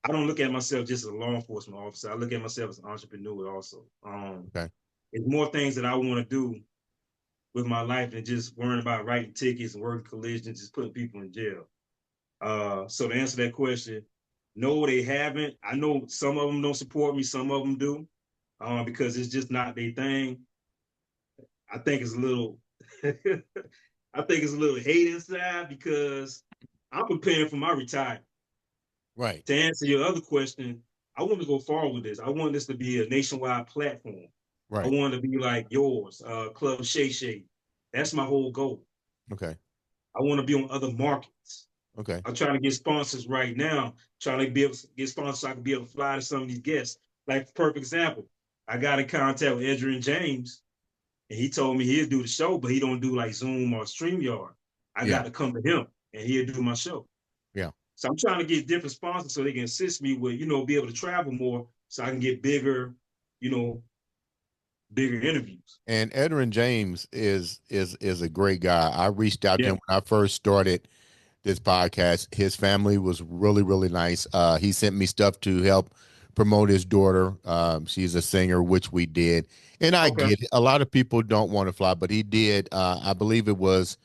I don't look at myself just as a law enforcement officer. I look at myself as an entrepreneur also. Okay. It's more things that I want to do with my life than just worrying about writing tickets and working collisions, just putting people in jail. So to answer that question, no, they haven't. I know some of them don't support me, some of them do, because it's just not their thing. I think it's a little, I think it's a little hate inside because I'm preparing for my retirement. Right. To answer your other question, I want to go far with this. I want this to be a nationwide platform. I Right. want to be like yours, Club Shay Shay. That's my whole goal. Okay. I want to be on other markets. Okay. I'm trying to get sponsors right now, trying to be able to get sponsors so I can be able to fly to some of these guests. Like, perfect example, I got in contact with Adrian James, and he told me he'll do the show, but he don't do like Zoom or StreamYard. I Yeah. got to come to him, and he'll do my show. Yeah. So I'm trying to get different sponsors so they can assist me with, be able to travel more so I can get you know, bigger interviews. And Edwin James is a great guy. I reached out to Yeah. him when I first started this podcast. His family was really, really nice. He sent me stuff to help promote his daughter. She's a singer, which we did. And I Okay. get it. A lot of people don't want to fly, but he did. I believe it was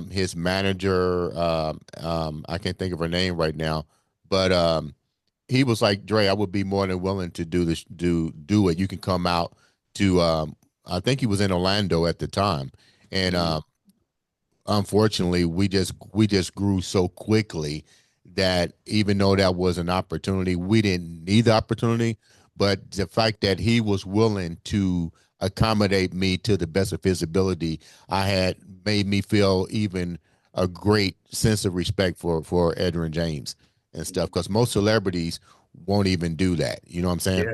his manager. I can't think of her name right now, but he was like, Dre, I would be more than willing to do this, do it. You can come out to I think he was in Orlando at the time. And Mm-hmm. unfortunately we just grew so quickly that even though that was an opportunity, we didn't need the opportunity. But the fact that he was willing to accommodate me to the best of his ability, I had made me feel even a great sense of respect for Edwin James and stuff, because most celebrities won't even do that. You know what I'm saying?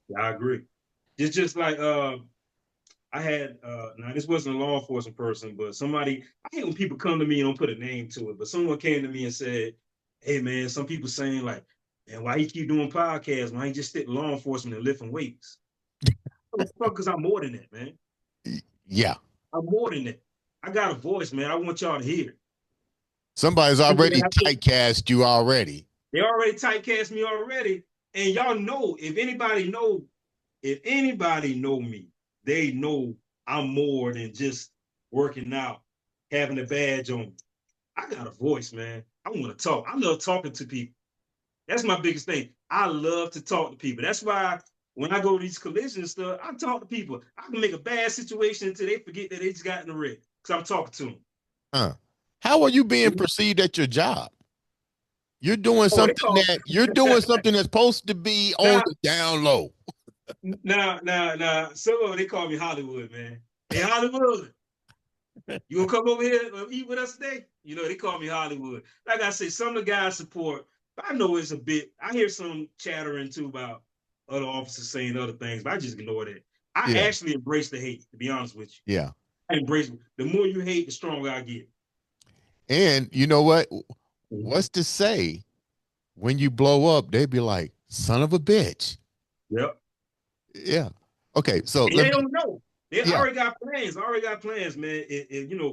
Yeah, I agree. It's just like I had now this wasn't a law enforcement person, but somebody I hate when people come to me and don't put a name to it, but someone came to me and said, "Hey man, some people saying like, man, why you keep doing podcasts? Why you just stick to law enforcement and lifting weights?" Because I'm more than that, man. Yeah. I'm more than that. I got a voice, man. I want y'all to hear it. Somebody's People that already have to, typecast you already. they already typecast me already, and y'all know if anybody know me, they know I'm more than just working out, having a badge on. I got a voice, man. I want to talk. I love talking to people. That's my biggest thing. I love to talk to people. That's why when I go to these collisions and stuff, I talk to people. I can make a bad situation until they forget that they just got in the wreck because I'm talking to Huh. How are you being them. perceived at your job? You're doing Oh, they something call that you're doing something that's supposed to be on now, the down low. now. So they call me Hollywood, man. Hey, Hollywood, you gonna come over here and eat with us today? They call me Hollywood. Like I say, some of the guys support, but I know it's a bit. I hear some chattering too about other officers saying other things, but I just ignore that. I Yeah. actually embrace the hate, to be honest with you. Yeah. I embrace the more you hate, the stronger I get. And you know what? Mhm. What's to say when you blow up, they'd be like, son of a bitch. Yep. Yeah. Okay. So And let they me, don't know. They yeah. already got plans. Already got plans, man.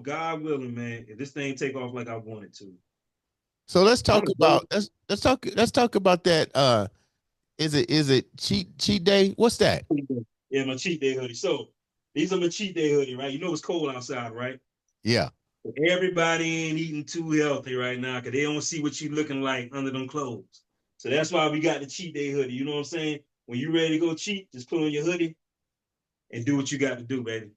God willing, man. If this thing take off like I want it to, So I'm gonna go. let's talk about that. Is it cheat day? What's that? Yeah, my cheat day hoodie. So these are my cheat day hoodie, right? You know it's cold outside, right? Yeah. Everybody ain't eating too healthy right now because they don't see what you looking like under them clothes. So that's why we got the cheat day hoodie. You know what I'm saying? When you ready to go cheat, just put on your hoodie and do what you got to do, baby.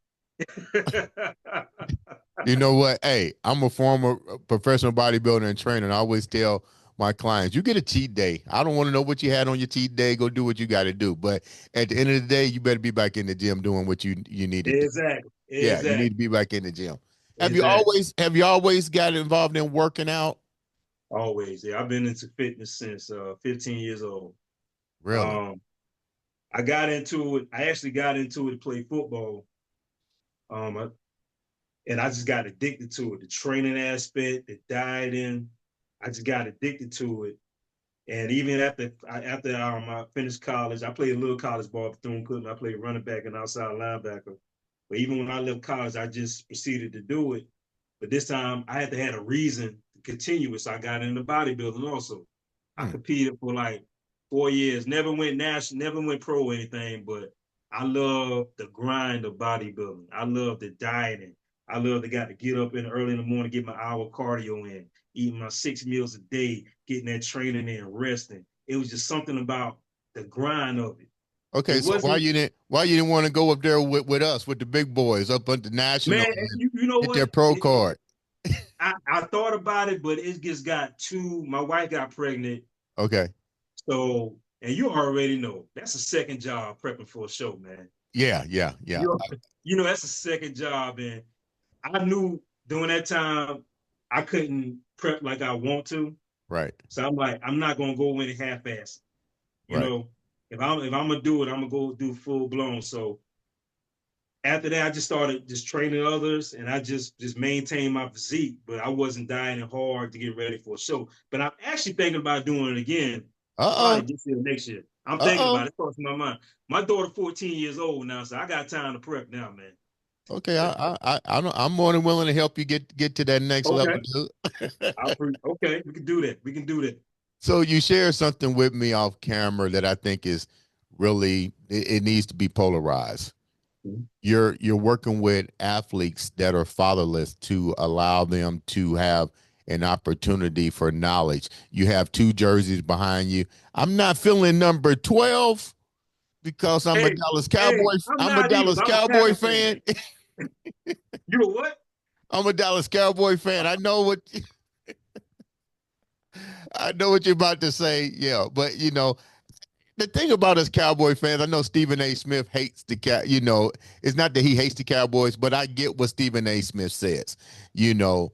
You know what? Hey, I'm a former professional bodybuilder and trainer, and I always tell my clients, you get a cheat day. I don't want to know what you had on your cheat day. Go do what you got to do. But at the end of the day, you better be back in the gym doing what you need to do. Exactly. Yeah, you need Exactly. to be back in the gym. Exactly. Have you always got involved in working out? Always. Yeah, I've been into fitness since 15 years old. Really? Um, I got into it. I actually got into it to play football. I, and I just got addicted to it. The training aspect, the dieting. I just got addicted to it. And even after I finished college, I played a little college ball for Bethune-Cookman. I played running back and outside linebacker. But even when I left college, I just proceeded to do it. But this time, I had to have a reason to continue it. So I got into bodybuilding also. I Hmm. competed for like 4 years. Never went national, never went pro or anything. But I love the grind of bodybuilding. I love the dieting. I love the guy to get up in early in the morning, get my hour cardio in, eating my 6 meals a day, getting that training in, resting. It was just something about the grind of it. It Okay, so wasn't, why you didn't want to go up there with us with the big boys up at the national man. and You know get their what? pro card? I thought about it, but it just got too. My wife got pregnant, Okay. so and you already know that's a second job prepping for a show, man. Yeah, yeah, yeah. You you know that's a second job, and I knew during that time I couldn't prep like I want to. Right, So I'm like, I'm not gonna go in half-ass. You right. know, if I'm gonna do it, I'm gonna go do full blown. So after that, I just started just training others, and I just maintained my physique, but I wasn't dieting hard to get ready for a show. But I'm actually thinking about doing it again, Uh-oh. probably this year, next year. I'm thinking Uh-oh. about it. It's crossing my mind. My daughter, 14 years old now, so I got time to prep now, man. Okay, I'm more than willing to help you get to that next level, Okay, dude. okay, we can do that. We can do that. So you shared something with me off camera that I think is really it needs to be polarized. Mhm. You're working with athletes that are fatherless to allow them to have an opportunity for knowledge. You have two jerseys behind you. I'm not feeling number 12 because Hey, hey, I'm I'm a not either. Dallas But I'm a Cowboy Packer fan. fan. You know what? I'm a Dallas Cowboy fan. I know what you're about to say. Yeah, but the thing about us Cowboy fans, I know Stephen A. Smith hates the cat. It's not that he hates the Cowboys, but I get what Stephen A. Smith says. You know,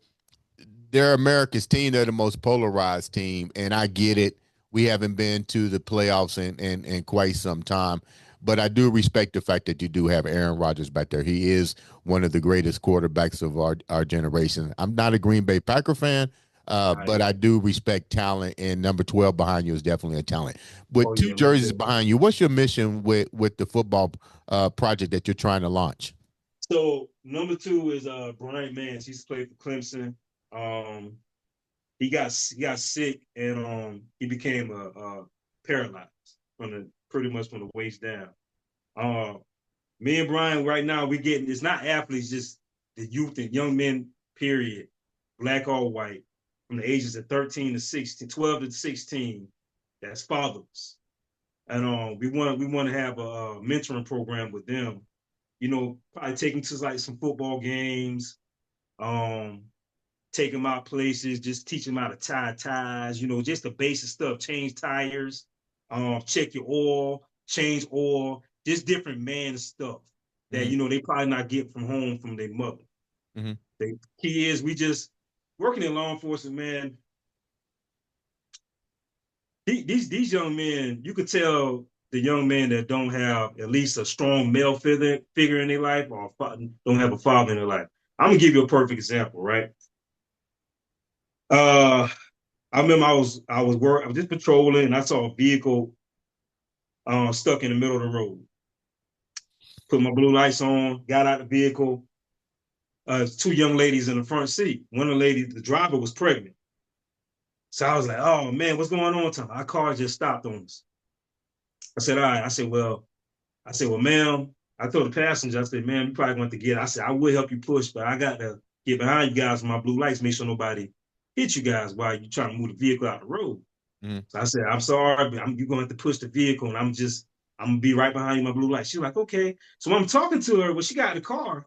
they're America's team. They're the most polarized team, and I get it. We haven't been to the playoffs in quite some time, but I do respect the fact that you do have Aaron Rodgers back there. He is one of the greatest quarterbacks of our generation. I'm not a Green Bay Packer fan, but I do respect talent, and number 12 behind you is definitely a talent. Oh With two yeah, most jerseys definitely. behind you, what's your mission with the football project that you're trying to launch? So number two is Brian Mans. He's played for Clemson. Um, he got sick and he became paralyzed from the pretty much from the waist down. Uh, Me and Brian right now we getting it's not athletes, just the youth and young men. Period, black or white, from the ages of 13 to 16, 12 to 16. That's fathers, and we want to have a mentoring program with them. Probably take them to like some football games. Um, Take them out places, just teach them how to tie ties, just the basic stuff, change tires, check your oil, change oil, just different man stuff that, Hmm. they probably not get from home from their mother. Hmm. The key is we just working in law enforcement, man. These young men, you could tell the young men that don't have at least a strong male figure in their life, or don't have a father in their life. I'm gonna give you a perfect example, right? Uh, I remember I was just patrolling and I saw a vehicle stuck in the middle of the road. Put my blue lights on, got out the vehicle. Two young ladies in the front seat. One of the ladies, the driver, was pregnant. So I was like, "Oh man, what's going on?" Tom? Our car just stopped on us. I said, "All right." I said, well, ma'am." I told the passenger, I said, "Ma'am, you probably want to get." I said, "I will help you push, but I got to get behind you guys with my blue lights, make sure nobody hit you guys while you trying to move the vehicle out the road." Mm. So I said, "I'm sorry, but you're going to have to push the vehicle, and I'm gonna be right behind you, my blue light." She's like, "Okay." So when I'm talking to her, when she got in the car,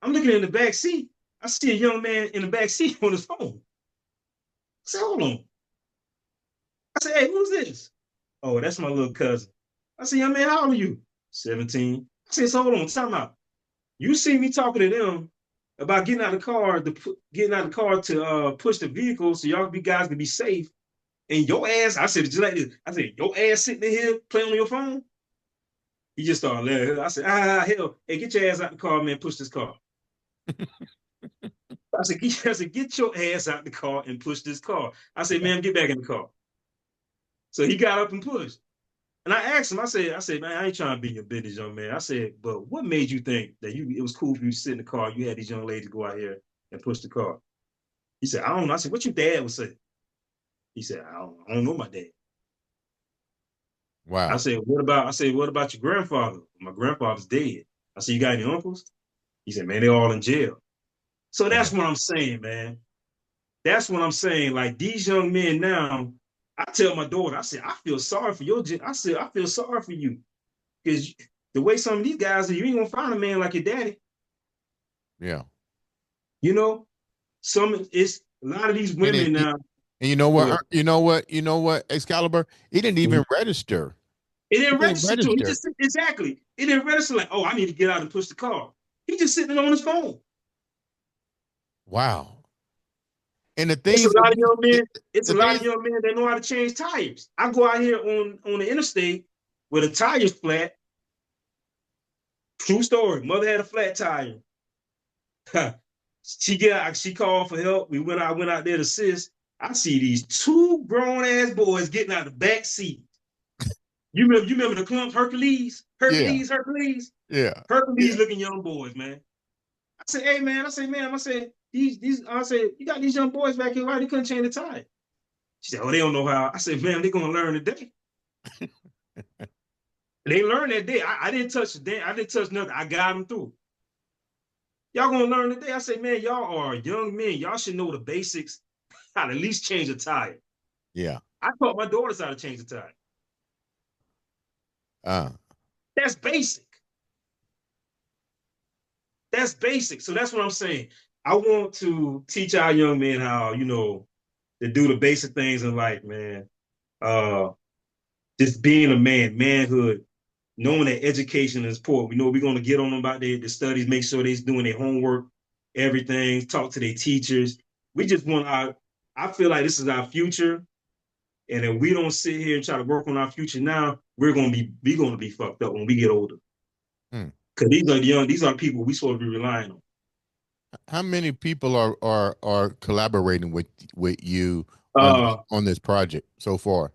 I'm looking in the back seat. I see a young man in the back seat on his phone. I said, "Hold on." I said, "Hey, who's this?" "Oh, that's my little cousin." I said, "Young man, how old are you?" 17. I said, "So hold on, time out. You see me talking to them about getting out of the car to push the vehicle so y'all guys can be safe. And your ass," I said, just like this. I said, "Your ass sitting here playing on your phone." He just started laughing. I said, hell, hey, get your ass out the car, man, push this car." I said, "Get your ass out the car and push this car." I said, "Man, get back in the car." So he got up and pushed. And I asked him, "Man, I ain't trying to be your business, young man." I said, "But what made you think that it was cool for you to sit in the car, you had these young ladies go out here and push the car?" He said, "I don't know." I said, "What your dad would say?" He said, I don't know my dad." Wow. I said, "What about your grandfather?" "My grandfather's dead." I said, "You got any uncles?" He said, "Man, they're all in jail." So Yeah. that's what I'm saying, man. That's what I'm saying. Like these young men now, I tell my daughter, I said, "I feel sorry for I said, "I feel sorry for you. Because the way some of these guys are, you ain't gonna find a man like your daddy." Yeah. You know, it's a lot of these And women now. you know Go what? ahead. You know what? Excalibur. He didn't Mhm. even register. It He didn't didn't register to him. He register. just exactly. It didn't register like, "Oh, I need to get out and push the car." He just sitting on his phone. Wow. And the It's a things that lot of young men. It's a the lot of things. young men that know how to change tires. I go out here on the interstate with a tire's flat. True story. Mother had a flat tire. She called for help. I went out there to assist. I see these two grown ass boys getting out of the back seat. You remember the clump Hercules? Yeah. Yeah. Hercules Yeah. looking young boys, man. I said, "Hey man," I said, "Ma'am," I said, I said, "You got these young boys back here, why they couldn't change the tire?" She said, "Oh, they don't know how." I said, "Ma'am, they're gonna learn today." They learned that day. I didn't touch I didn't touch nothing. I got them through. Y'all gonna learn today. I said, "Man, y'all are young men. Y'all should know the basics, how to at least change a tire." Yeah. I taught my daughters how to change a tire. Uh, That's basic. That's basic. So that's what I'm saying. I want to teach our young men how, to do the basic things in life, man. Uh, just being a man, manhood, knowing that education is important. We know we're going to get on them about their studies, make sure they're doing their homework, everything, talk to their teachers. We just want I feel like this is our future. And if we don't sit here and try to work on our future now, we're gonna be fucked up when we get older. hmm. Because these are people we supposed to be relying on. How many people are collaborating with you Uh, on this project so far?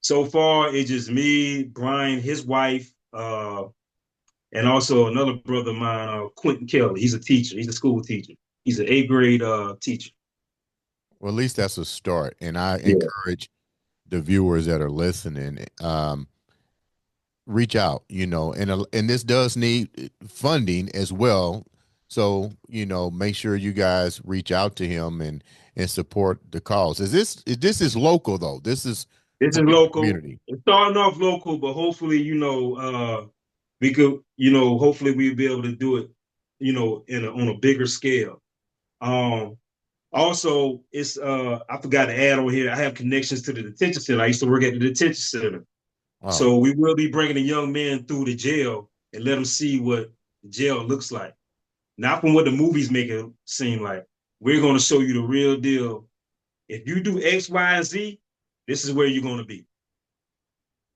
so far it's just me, Brian, his wife, and also another brother of mine, Quentin Kelly. He's a teacher. He's a school teacher. He's an eighth grade teacher. Well, at least that's a start. And I Yeah. encourage the viewers that are listening, reach out, and this does need funding as well. So, make sure you guys reach out to him and support the cause. This is local though. This is This for is the local. community. It's starting off local, but hopefully, we could, hopefully we'll be able to do it, on a bigger scale. Um, Also, it's I forgot to add on here. I have connections to the detention center. I used to work at the detention center, Wow. so we will be bringing a young man through the jail and let them see what the jail looks like. Not from what the movies make it seem like. We're going to show you the real deal. If you do X, Y, and Z, this is where you're going to be.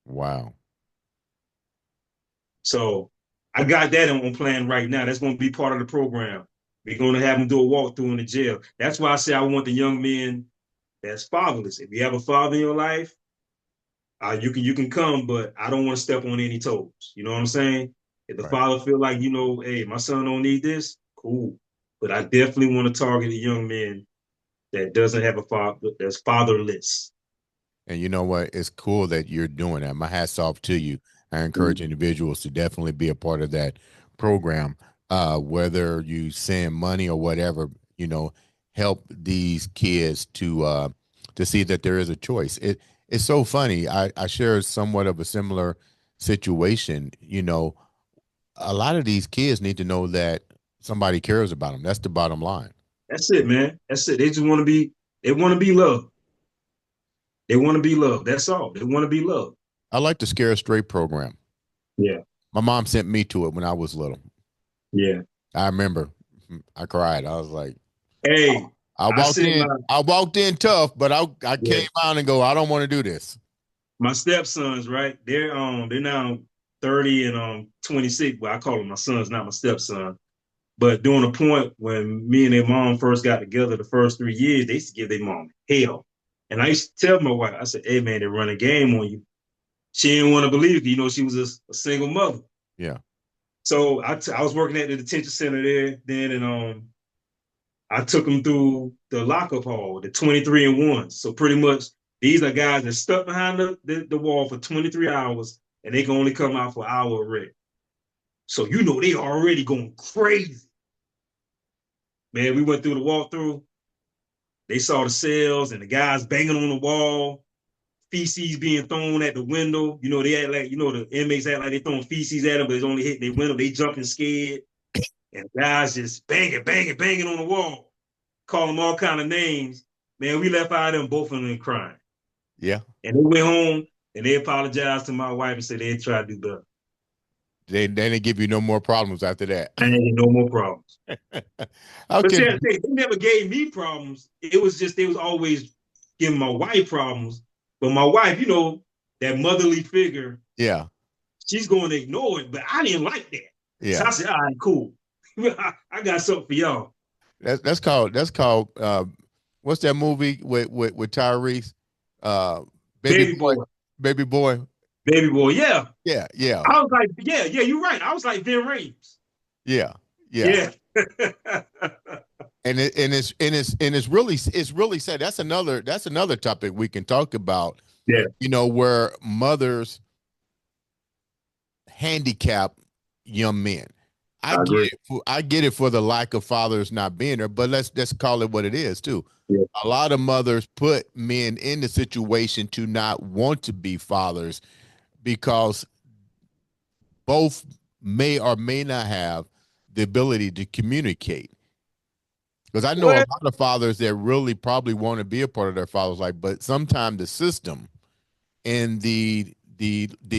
Wow. So I got that on plan right now. That's going to be part of the program. We're going to have them do a walkthrough in the jail. That's why I say I want the young men that's fatherless. If you have a father in your life, you can come, but I don't want to step on any toes. You know what I'm saying? If the Right. father feel like, hey, my son don't need this, cool. But I definitely want to target the young man that doesn't have a father, that's fatherless. And you know what? It's cool that you're doing that. My hat's off to you. I encourage Mhm. individuals to definitely be a part of that program, whether you send money or whatever. You know, help these kids to see that there is a choice. It's so funny. I share somewhat of a similar situation. You know, a lot of these kids need to know that somebody cares about them. That's the bottom line. That's it, man. That's it. They just want to be loved. They want to be loved. That's all. They want to be loved. I like the Scare Straight program. Yeah. My mom sent me to it when I was little. Yeah. I remember I cried. I was like, Hey, I I walked sent in, my I walked in tough, but I yeah, came out and go, I don't want to do this. my stepsons, right? They're now 30 and 26. Well, I call them my sons, not my stepson. But during the point when me and their mom first got together, the first 3 years, they used to give their mom hell. And I used to tell my wife, I said, hey man, they run a game on you. She didn't want to believe it. She was a single mother. Yeah. So I was working at the detention center there then, and I took them through the lockup hall, the 23 and 1. So pretty much these are guys that stuck behind the wall for 23 hours and they can only come out for an hour of rest. So they already going crazy. Man, we went through the walkthrough. They saw the cells and the guys banging on the wall, feces being thrown at the window. They act like, the inmates act like they throwing feces at them, but it's only hitting their window. They jumping scared. And guys just banging, banging, banging on the wall, call them all kind of names. Man, we left out of them, both of them crying. Yeah. And they went home and they apologized to my wife and said they'd try to do better. They didn't give you no more problems after that. I ain't no more problems. But Okay. see, they never gave me problems. It was just they was always giving my wife problems. But my wife, that motherly figure, Yeah. she's going to ignore it. But I didn't like that. So Yeah. I said, all right, cool. I got something for y'all. That's called what's that movie with Tyrese? Uh baby Baby boy. boy. Baby boy. Baby boy. Yeah. Yeah, yeah, I was like, yeah, you're right. I was like Vin Rames. yeah, yeah. Yeah. And it's really sad. That's another topic we can talk about, Yeah, where mothers handicap young men. I I get agree. it. I get it for the lack of fathers not being there, but let's call it what it is too. Yeah. A lot of mothers put men in the situation to not want to be fathers because both may or may not have the ability to communicate. Because I know a Well, lot of fathers that really probably want to be a part of their father's life, but sometimes the system and the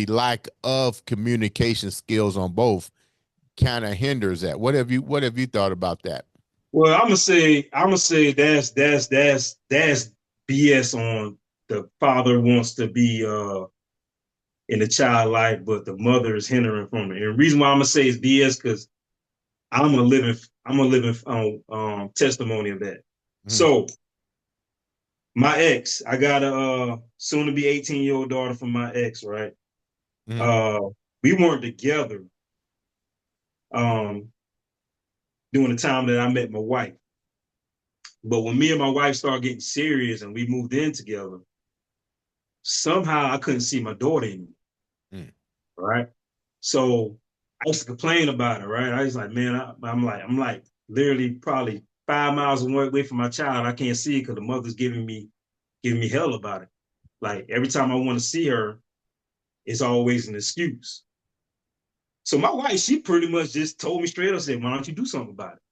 lack of communication skills on both kind of hinders that. What have you thought about that? I'm gonna say that's BS on the father wants to be in the child life, but the mother is hindering from it. And the reason why I'm gonna say it's BS because I'm a living testimony of that. Mhm, So my ex, I got a soon to be 18-year-old daughter from my ex, right? mhm, Uh, we weren't together um during the time that I met my wife. But when me and my wife started getting serious and we moved in together, somehow I couldn't see my daughter anymore, mhm. right? So I used to complain about it, right? I was like, man, I'm like literally probably 5 miles away from my child. I can't see it because the mother's giving me hell about it. Like every time I want to see her, it's always an excuse. So my wife, she pretty much just told me straight up, said, why don't you do something about it?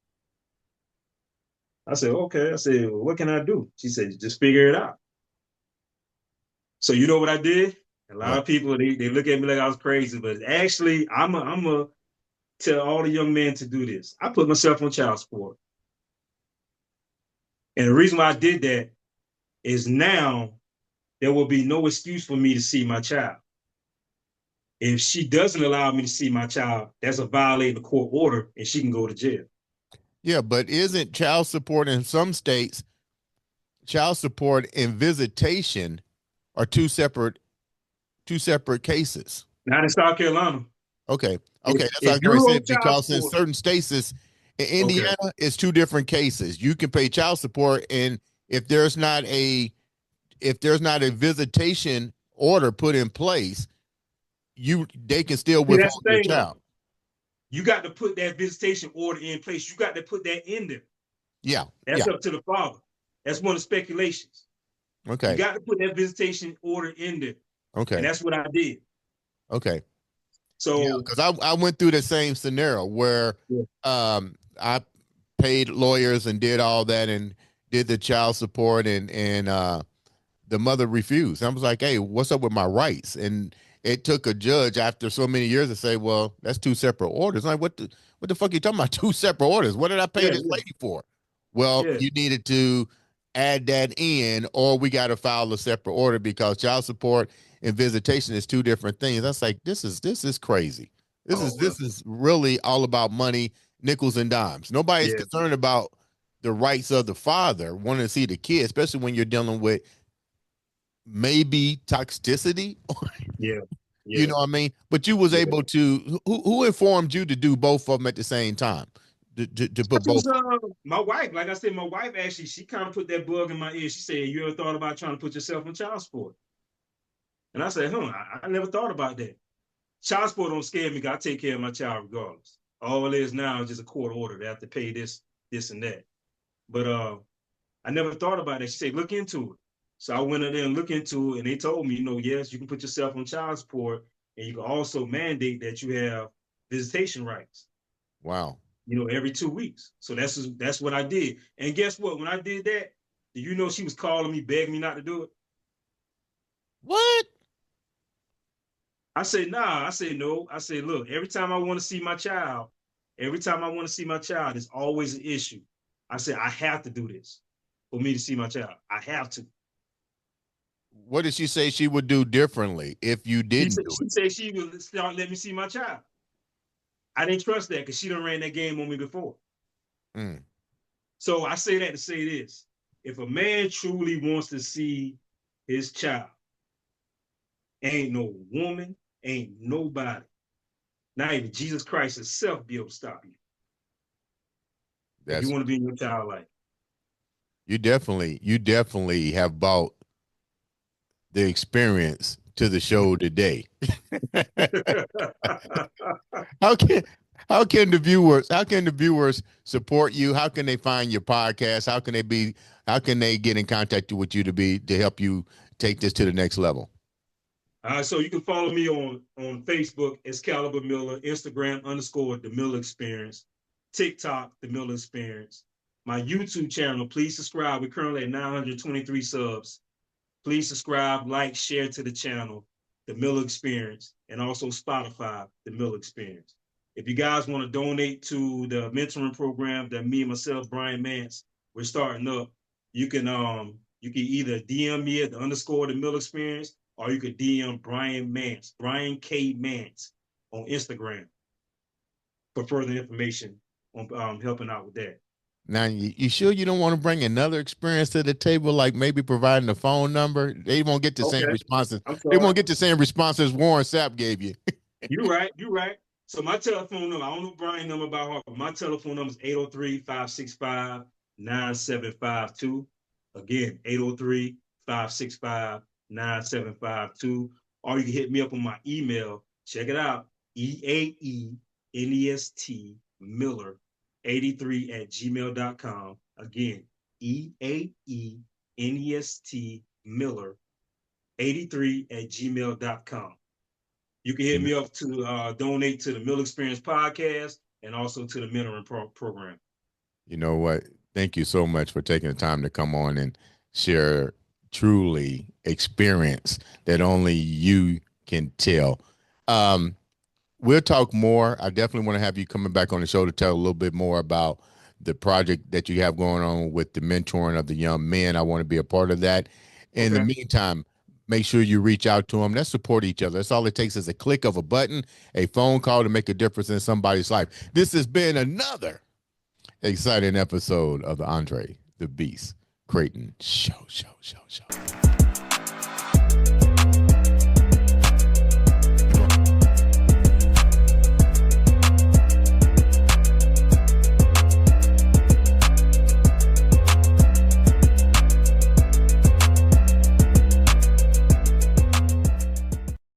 I said, okay. I said, well, what can I do? She said, just figure it out. So you know what I did? A lot What? of people they look at me like I was crazy, but actually I'm a tell all the young men to do this. I put myself on child support. And the reason why I did that is now there will be no excuse for me to see my child. If she doesn't allow me to see my child, that's a violating the court order, and she can go to jail. Yeah, but isn't child support in some states, child support and visitation are two separate cases? Not in South Carolina. Okay. If Okay. That's what I if was going to you're say on child because in support, certain states, in okay, Indiana, it's two different cases. You can pay child support, and if there's not a visitation order put in place, they can still see that's withhold the your thing though. child. You got to put that visitation order in place. You got to put that in there. Yeah. That's Yeah. up to the father. That's one of the speculations. You Okay. got to put that visitation order in there, and Okay. that's what I did. Okay. Yeah, So because I went through the same scenario where yeah, I paid lawyers and did all that and did the child support and the mother refused. I was like, hey, what's up with my rights? And it took a judge after so many years to say, well, that's two separate orders. I'm like, what the fuck are you talking about? Two separate orders. What did I pay yeah, this yeah, lady for? Well, yeah. you needed to add that in, or we got to file a separate order because child support and visitation is two different things. That's like this is crazy. This Oh is well, this is really all about money, nickels and dimes. Nobody's yeah, concerned about the rights of the father wanting to see the kid, especially when you're dealing with maybe toxicity. yeah, You yeah, know what I mean? But you was yeah. able to. Who informed you to do both of them at the same time? To put That was both. my wife. Like I said, my wife actually she kind of put that bug in my ear. She said, "You ever thought about trying to put yourself on child support?" And I said, I never thought about that. Child support don't scare me. 'Cause I take care of my child regardless. All it is now is just a court order. They have to pay this, and that. But I never thought about it. She said, look into it. So I went in there and looked into it, and they told me, yes, you can put yourself on child support, and you can also mandate that you have visitation rights, Wow. every 2 weeks. So that's what I did. And guess what? When I did that, she was calling me, begging me not to do it. What? I said, nah. I said, no. I said, look, every time I want to see my child, it's always an issue. I said, I have to do this for me to see my child. I have to. What did she say she would do differently if you She didn't said do she said she would start letting me see my child. I didn't trust that because she done ran that game on me before. it? Mm. So I say that to say this: if a man truly wants to see his child, ain't no woman, ain't nobody, not even Jesus Christ himself, be able to stop you if you That's want to be in your child life. you definitely have bought the experience to the show today. how can how can the viewers support you? How can they find your podcast? How can they get in contact with you to help you take this to the next level? So you can follow me on Facebook, Xcalibur Miller, Instagram _ the Miller Experience, TikTok, the Miller Experience. My YouTube channel, please subscribe. We're currently at 923 subs. Please subscribe, like, share to the channel, The Miller Experience, and also Spotify, The Miller Experience. If you guys want to donate to the mentoring program that me and myself, Brian Mance, we're starting up, you can either DM me at the _ the Miller Experience, or you could DM Brian Mance, Brian K. Mance on Instagram for further information on helping out with that. Now, you sure you don't want to bring another experience to the table, like maybe providing a phone number? They won't get the same Okay, responses. I'm They sorry. won't get the same responses Warren Sapp gave you. You're right. You're right. So my telephone number, I don't know Brian number about heart, but my telephone number is 803-565-9752. Again, 803-565-9752. Or you can hit me up on my email. Check it out. EAENEST Miller 83 at gmail.com. Again, EAENEST Miller 83 at gmail.com. You can hit You me up to donate to the Mill Experience podcast and also to the mentoring program. you know what? Thank you so much for taking the time to come on and share truly experience that only you can tell. Um, we'll talk more. I definitely want to have you coming back on the show to tell a little bit more about the project that you have going on with the mentoring of the young men. I want to be a part of that. In the Okay. meantime, make sure you reach out to them. Let's support each other. That's all it takes is a click of a button, a phone call to make a difference in somebody's life. This has been another exciting episode of the Andre the Beast Crayton Show.